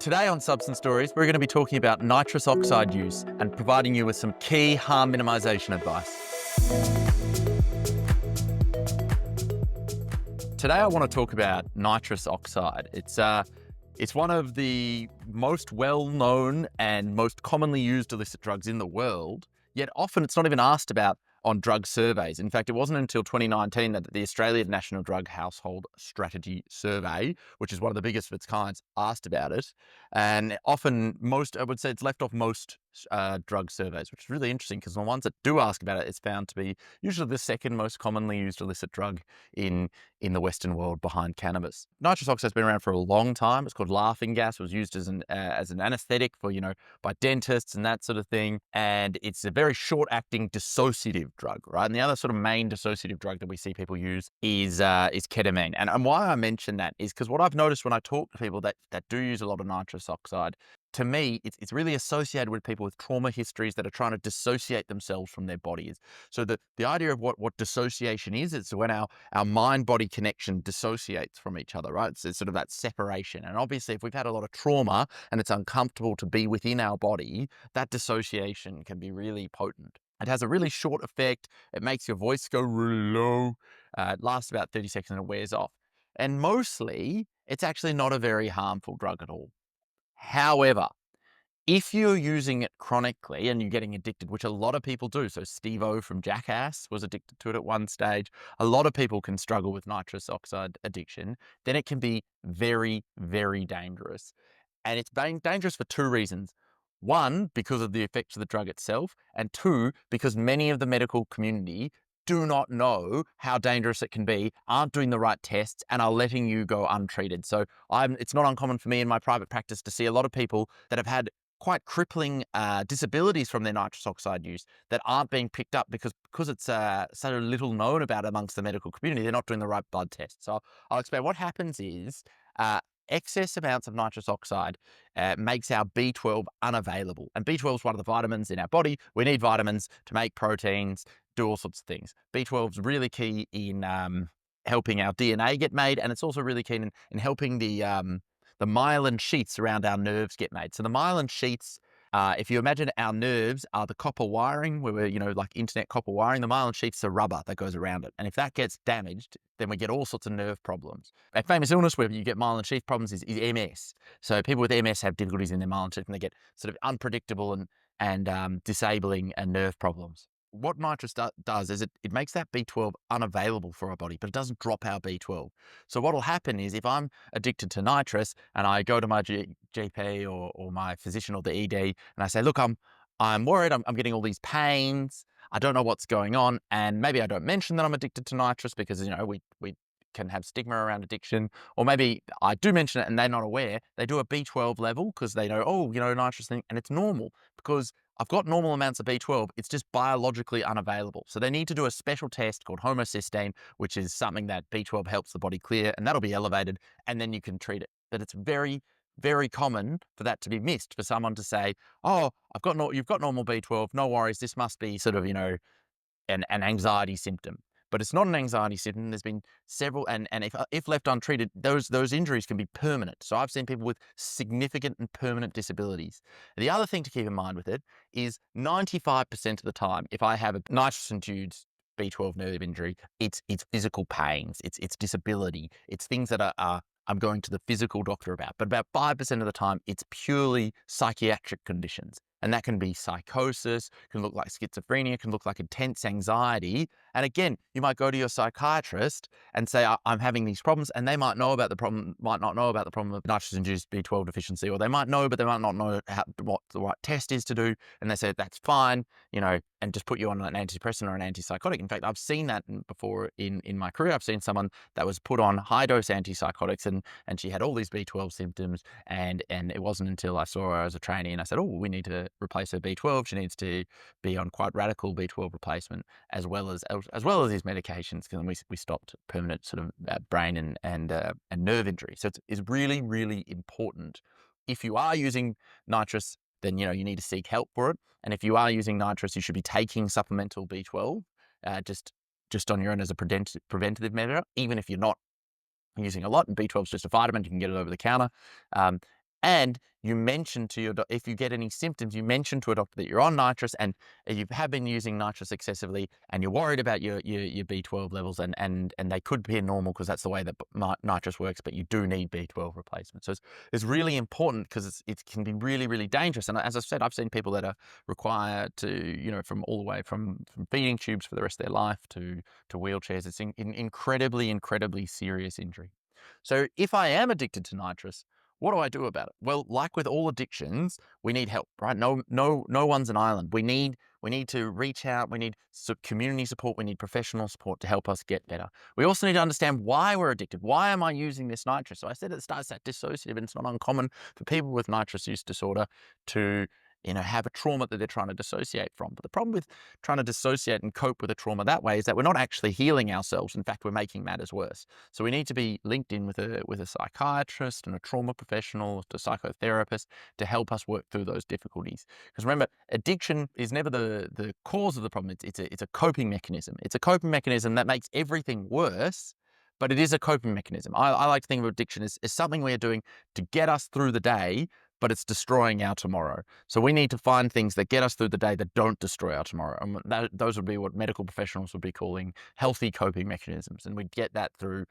Today on Substance Stories, we're going to be talking about nitrous oxide use and providing you with some key harm minimisation advice. Today I want to talk about nitrous oxide. It's one of the most well-known and most commonly used illicit drugs in the world, yet often it's not even asked about on drug surveys. In fact, it wasn't until 2019 that the Australian National Drug Household Strategy Survey, which is one of the biggest of its kinds, asked about it. And often I would say it's left off most drug surveys, which is really interesting because the ones that do ask about it, it's found to be usually the second most commonly used illicit drug in the Western world behind cannabis. Nitrous oxide has been around for a long time. It's called laughing gas. It was used as an anesthetic for, by dentists and that sort of thing. And it's a very short-acting dissociative drug, right? And the other sort of main dissociative drug that we see people use is ketamine. And why I mention that is because what I've noticed when I talk to people that do use a lot of nitrous oxide, to me, it's really associated with people with trauma histories that are trying to dissociate themselves from their bodies. So the idea of what dissociation is, it's when our mind-body connection dissociates from each other, right? It's sort of that separation. And obviously, if we've had a lot of trauma and it's uncomfortable to be within our body, that dissociation can be really potent. It has a really short effect. It makes your voice go really low. It lasts about 30 seconds and it wears off. And mostly, it's actually not a very harmful drug at all. However, if you're using it chronically and you're getting addicted, which a lot of people do, so Steve-O from Jackass was addicted to it at one stage, a lot of people can struggle with nitrous oxide addiction, then it can be very, very dangerous. And it's dangerous for two reasons. One, because of the effects of the drug itself, and two, because many of the medical community do not know how dangerous it can be, aren't doing the right tests, and are letting you go untreated. So it's not uncommon for me in my private practice to see a lot of people that have had quite crippling disabilities from their nitrous oxide use that aren't being picked up because it's so little known about amongst the medical community. They're not doing the right blood tests. So I'll explain. What happens is excess amounts of nitrous oxide makes our B12 unavailable. And B12 is one of the vitamins in our body. We need vitamins to make proteins, do all sorts of things. B12 is really key in helping our DNA get made, and it's also really key in helping the myelin sheaths around our nerves get made. So the myelin sheaths, if you imagine our nerves are the copper wiring, where we're, like internet copper wiring, the myelin sheaths are rubber that goes around it. And if that gets damaged, then we get all sorts of nerve problems. A famous illness where you get myelin sheath problems is MS. So people with MS have difficulties in their myelin sheath and they get sort of unpredictable and disabling and nerve problems. What nitrous does is it makes that B12 unavailable for our body, but it doesn't drop our B12. So what will happen is if I'm addicted to nitrous and I go to my GP or my physician or the ED and I say, look, I'm worried, I'm getting all these pains, I don't know what's going on, and maybe I don't mention that I'm addicted to nitrous because, we can have stigma around addiction, or maybe I do mention it and they're not aware. They do a B12 level because they know, nitrous thing, and it's normal because I've got normal amounts of B12, it's just biologically unavailable. So they need to do a special test called homocysteine, which is something that B12 helps the body clear, and that'll be elevated, and then you can treat it. But it's very, very common for that to be missed, for someone to say, oh, you've got normal B12, no worries, this must be sort of, an anxiety symptom. But it's not an anxiety symptom. There's been several, and if left untreated, those injuries can be permanent. So I've seen people with significant and permanent disabilities. The other thing to keep in mind with it is 95% of the time, if I have a nitrous-induced B12 nerve injury, it's physical pains, it's disability, it's things that I'm going to the physical doctor about. But about 5% of the time, it's purely psychiatric conditions. And that can be psychosis, can look like schizophrenia, can look like intense anxiety. And again, you might go to your psychiatrist and say, I'm having these problems, and they might know about the problem, might not know about the problem of nitrous-induced B12 deficiency, or they might know, but they might not know what the right test is to do. And they say, that's fine, and just put you on an antidepressant or an antipsychotic. In fact, I've seen that before in my career. I've seen someone that was put on high-dose antipsychotics, and she had all these B12 symptoms, and it wasn't until I saw her as a trainee and I said, oh, we need to replace her B12. She needs to be on quite radical B12 replacement as well as these medications, because we stopped permanent sort of brain and nerve injury. So it's really, really important. If you are using nitrous, then you need to seek help for it. And if you are using nitrous, you should be taking supplemental B12 just on your own as a preventative measure, even if you're not using a lot. And B12 is just a vitamin, you can get it over the counter. And you mention to your if you get any symptoms, you mention to a doctor that you're on nitrous and you have been using nitrous excessively, and you're worried about your B12 levels, and they could be normal because that's the way that nitrous works, but you do need B12 replacement. So it's really important because it can be really, really dangerous. And as I said, I've seen people that are required to, from all the way from feeding tubes for the rest of their life to wheelchairs. It's incredibly serious injury. So if I am addicted to nitrous, what do I do about it? Well, like with all addictions, we need help, right? No one's an island. We need to reach out. We need community support. We need professional support to help us get better. We also need to understand why we're addicted. Why am I using this nitrous? So I said it starts at dissociative, and it's not uncommon for people with nitrous use disorder to have a trauma that they're trying to dissociate from. But the problem with trying to dissociate and cope with a trauma that way is that we're not actually healing ourselves. In fact, we're making matters worse. So we need to be linked in with a psychiatrist and a trauma professional, a psychotherapist to help us work through those difficulties. Because remember, addiction is never the cause of the problem. It's a coping mechanism. It's a coping mechanism that makes everything worse, but it is a coping mechanism. I like to think of addiction as something we are doing to get us through the day, but it's destroying our tomorrow. So we need to find things that get us through the day that don't destroy our tomorrow. And those would be what medical professionals would be calling healthy coping mechanisms. And we get that through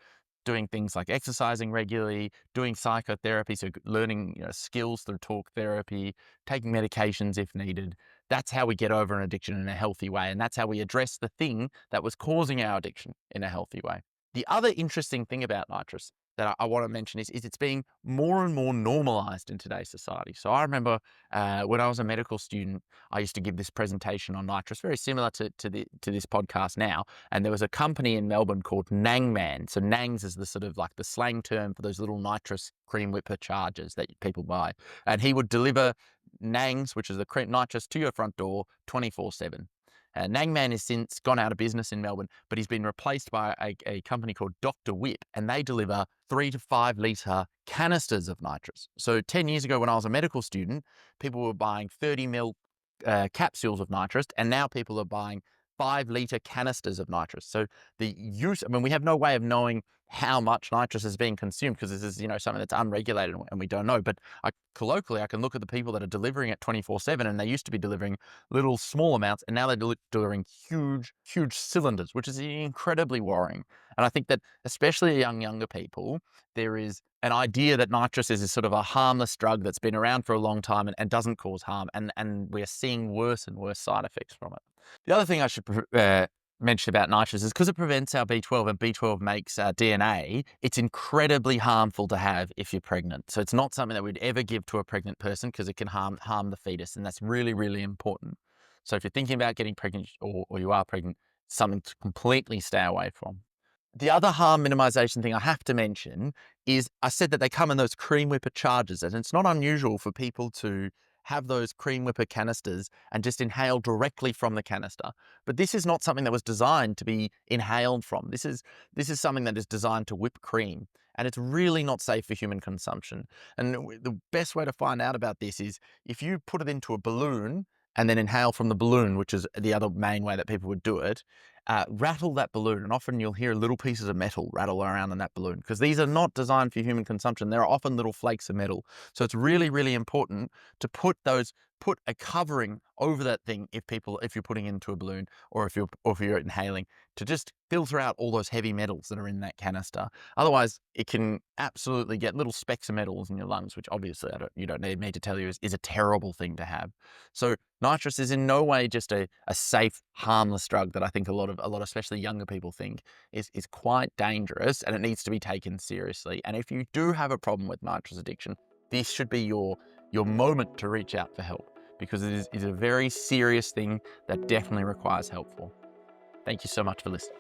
doing things like exercising regularly, doing psychotherapy, so learning skills through talk therapy, taking medications if needed. That's how we get over an addiction in a healthy way. And that's how we address the thing that was causing our addiction in a healthy way. The other interesting thing about nitrous that I want to mention is it's being more and more normalized in today's society. So I remember when I was a medical student, I used to give this presentation on nitrous, very similar to this podcast now. And there was a company in Melbourne called Nangman. So Nangs is the sort of like the slang term for those little nitrous cream whipper chargers that people buy. And he would deliver Nangs, which is the nitrous, to your front door 24/7. Nangman has since gone out of business in Melbourne, but he's been replaced by a company called Dr. Whip, and they deliver 3 to 5 litre canisters of nitrous. So 10 years ago when I was a medical student, people were buying 30 ml capsules of nitrous, and now people are buying 5 litre canisters of nitrous. So the use, we have no way of knowing how much nitrous is being consumed because this is, something that's unregulated and we don't know. But colloquially, I can look at the people that are delivering it 24/7, and they used to be delivering little small amounts, and now they're delivering huge cylinders, which is incredibly worrying. And I think that especially younger people, there is an idea that nitrous is a sort of a harmless drug that's been around for a long time and doesn't cause harm. And we're seeing worse and worse side effects from it. The other thing I should mention about nitrous is because it prevents our B12 and B12 makes DNA, it's incredibly harmful to have if you're pregnant. So it's not something that we'd ever give to a pregnant person because it can harm the fetus. And that's really, really important. So if you're thinking about getting pregnant or you are pregnant, something to completely stay away from. The other harm minimization thing I have to mention is I said that they come in those cream whipper chargers, and it's not unusual for people to have those cream whipper canisters and just inhale directly from the canister. But this is not something that was designed to be inhaled from. This is something that is designed to whip cream, and it's really not safe for human consumption. And the best way to find out about this is if you put it into a balloon and then inhale from the balloon, which is the other main way that people would do it, rattle that balloon. And often you'll hear little pieces of metal rattle around in that balloon because these are not designed for human consumption. There are often little flakes of metal. So it's really, really important to put a covering over that thing if you're putting into a balloon or if you're inhaling, to just filter out all those heavy metals that are in that canister. Otherwise, it can absolutely get little specks of metals in your lungs, which obviously you don't need me to tell you is a terrible thing to have. So nitrous is in no way just a safe, harmless drug that I think a lot especially younger people think is quite dangerous, and it needs to be taken seriously. And if you do have a problem with nitrous addiction, this should be your moment to reach out for help, because it is a very serious thing that definitely requires help for. Thank you so much for listening.